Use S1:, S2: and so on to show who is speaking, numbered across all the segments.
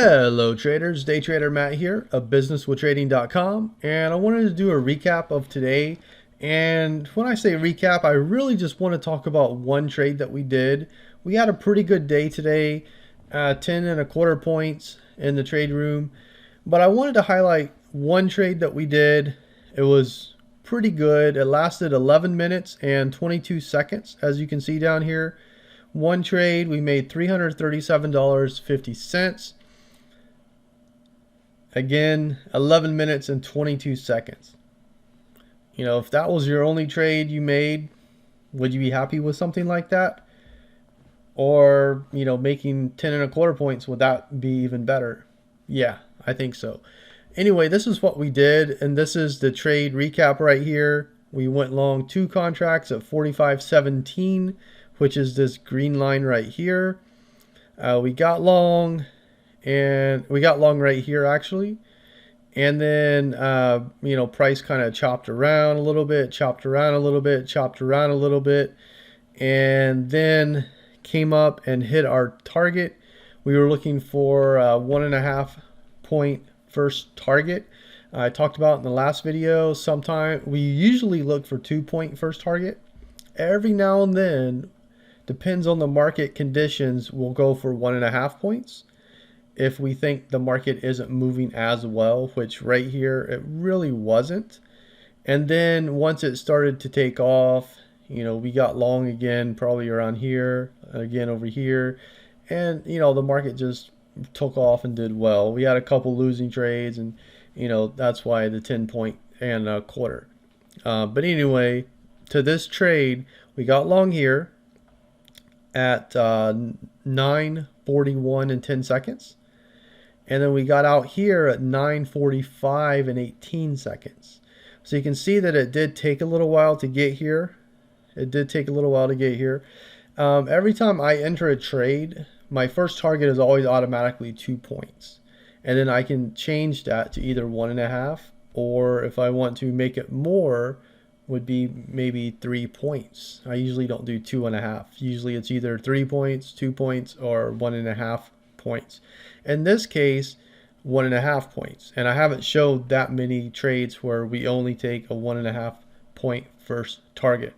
S1: Hello traders, Day Trader Matt here of businesswithtrading.com, and I wanted to do a recap of today. And when I say recap, I really just want to talk about one trade that we did. We had a pretty good day today, 10.25 points in the trade room, but I wanted to highlight one trade that we did. It was pretty good. It lasted 11 minutes and 22 seconds, as you can see down here. One trade, we made $337.50. Again, 11 minutes and 22 seconds. You know, if that was your only trade you made, would you be happy with something like that? Or, you know, making 10.25 points, would that be even better? Yeah, I think so. Anyway, this is what we did, and this is the trade recap right here. We went long two contracts at 45.17, which is this green line right here. We got long, and we got long right here actually. And then, you know, price kind of chopped around a little bit, chopped around a little bit, chopped around a little bit, and then came up and hit our target. We were looking for a 1.5 point first target. I talked about in the last video. Sometime we usually look for 2-point first target. Every now and then, depends on the market conditions, we'll go for 1.5 points if we think the market isn't moving as well, which right here it really wasn't. And then once it started to take off, you know, we got long again, probably around here, again over here, and you know, the market just took off and did well. We had a couple losing trades, and you know, that's why the 10.25. But anyway, to this trade, we got long here at 9:41 and 10 seconds. And then we got out here at 9:45 and 18 seconds. So you can see that it did take a little while to get here. It did take a little while to get here. Every time I enter a trade, my first target is always automatically 2 points. And then I can change that to either 1.5, or if I want to make it more, would be maybe 3 points. I usually don't do 2.5. Usually it's either 3 points, 2 points, or 1.5 points. In this case, 1.5 points. And I haven't showed that many trades where we only take a 1.5 point first target.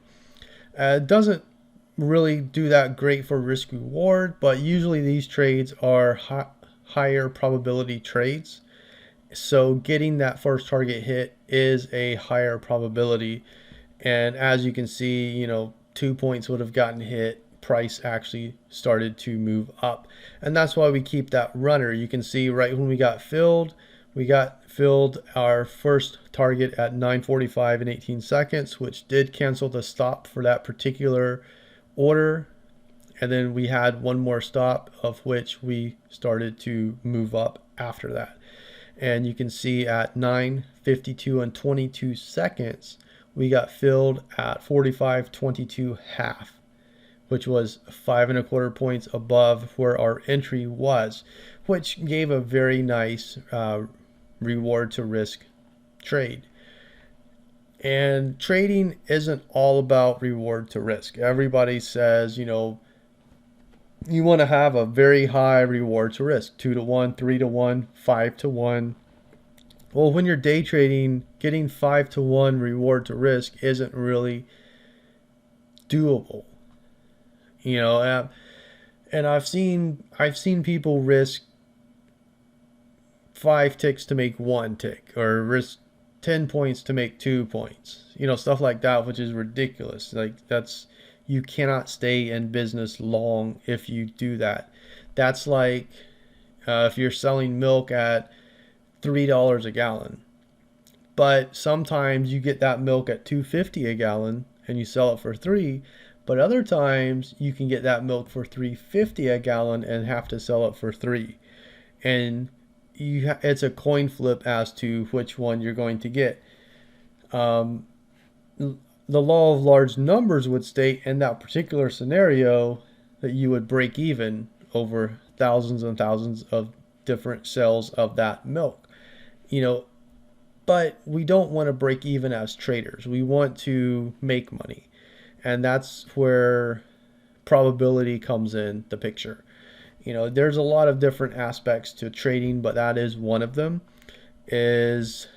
S1: It doesn't really do that great for risk reward, but usually these trades are higher probability trades. So getting that first target hit is a higher probability. And as you can see, you know, 2 points would have gotten hit. Price actually started to move up, and that's why we keep that runner. You can see right when we got filled our first target at 9:45 and 18 seconds, which did cancel the stop for that particular order. And then we had one more stop, of which we started to move up after that. And you can see at 9:52 and 22 seconds, we got filled at 45.22 half, which was 5.25 points above where our entry was, which gave a very nice reward to risk trade. And trading isn't all about reward to risk. Everybody says, you know, you want to have a very high reward to risk, 2-to-1, 3-to-1, 5-to-1. Well, when you're day trading, getting 5-to-1 reward to risk isn't really doable. You know, and I've seen people risk 5 ticks to make 1 tick, or risk 10 points to make 2 points. You know, stuff like that, which is ridiculous. Like, you cannot stay in business long if you do that. That's like if you're selling milk at $3 a gallon, but sometimes you get that milk at $2.50 a gallon and you sell it for $3. But other times you can get that milk for $3.50 a gallon and have to sell it for $3. And it's a coin flip as to which one you're going to get. The law of large numbers would state in that particular scenario that you would break even over thousands and thousands of different sales of that milk. You know, but we don't want to break even as traders. We want to make money. And that's where probability comes in the picture. There's a lot of different aspects to trading, but that is one of them. Is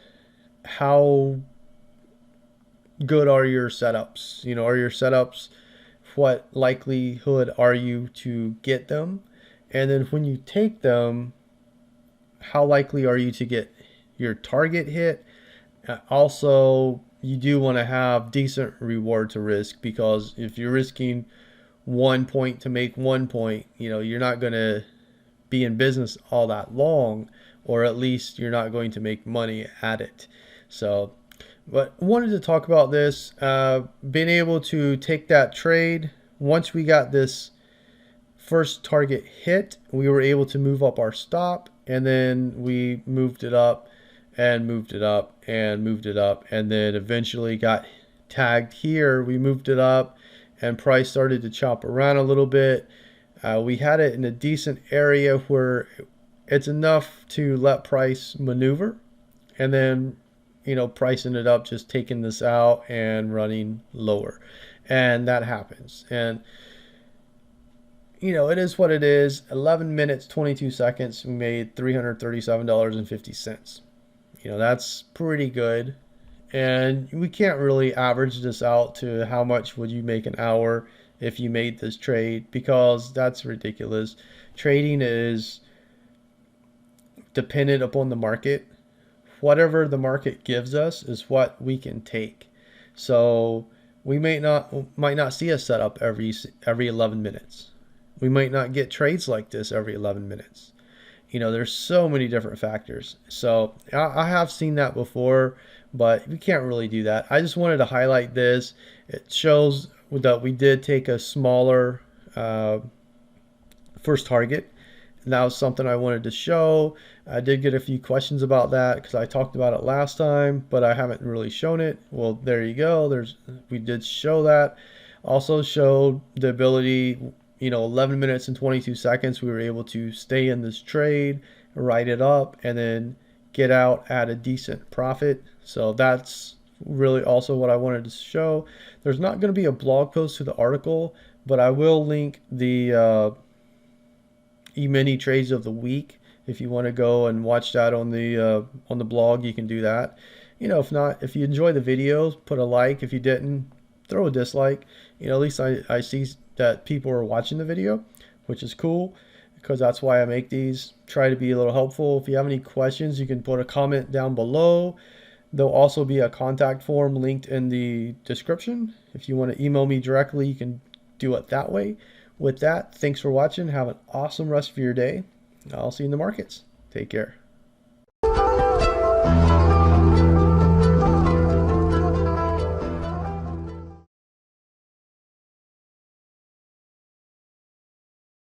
S1: how good are your setups? Are your setups, what likelihood are you to get them? And then when you take them, how likely are you to get your target hit? Also, you do want to have decent reward to risk, because if you're risking 1 point to make 1 point, you're not going to be in business all that long, or at least you're not going to make money at it. So, but wanted to talk about this, being able to take that trade. Once we got this first target hit, we were able to move up our stop, and then we moved it up and moved it up and moved it up, and then eventually got tagged here. We moved it up and price started to chop around a little bit. We had it in a decent area where it's enough to let price maneuver, and then price ended up just taking this out and running lower, and that happens. And it is what it is. 11 minutes 22 seconds, we made $337.50. That's pretty good. And we can't really average this out to how much would you make an hour if you made this trade, because that's ridiculous. Trading is dependent upon the market. Whatever the market gives us is what we can take. So we might not see a setup every 11 minutes. We might not get trades like this every 11 minutes. There's so many different factors. So I have seen that before, but we can't really do that. I just wanted to highlight this. It shows that we did take a smaller first target. And that was something I wanted to show. I did get a few questions about that because I talked about it last time, but I haven't really shown it. Well, there you go. We did show that. Also showed the ability, 11 minutes and 22 seconds, we were able to stay in this trade, write it up, and then get out at a decent profit. So that's really also what I wanted to show. There's not going to be a blog post to the article, but I will link the Emini trades of the week. If you want to go and watch that on the blog, you can do that. If not, if you enjoy the videos, put a like. If you didn't, throw a dislike. At least I see that people are watching the video, which is cool, because that's why I make these. Try to be a little helpful. If you have any questions, you can put a comment down below. There'll also be a contact form linked in the description. If you want to email me directly, you can do it that way. With that, thanks for watching. Have an awesome rest of your day. I'll see you in the markets. Take care.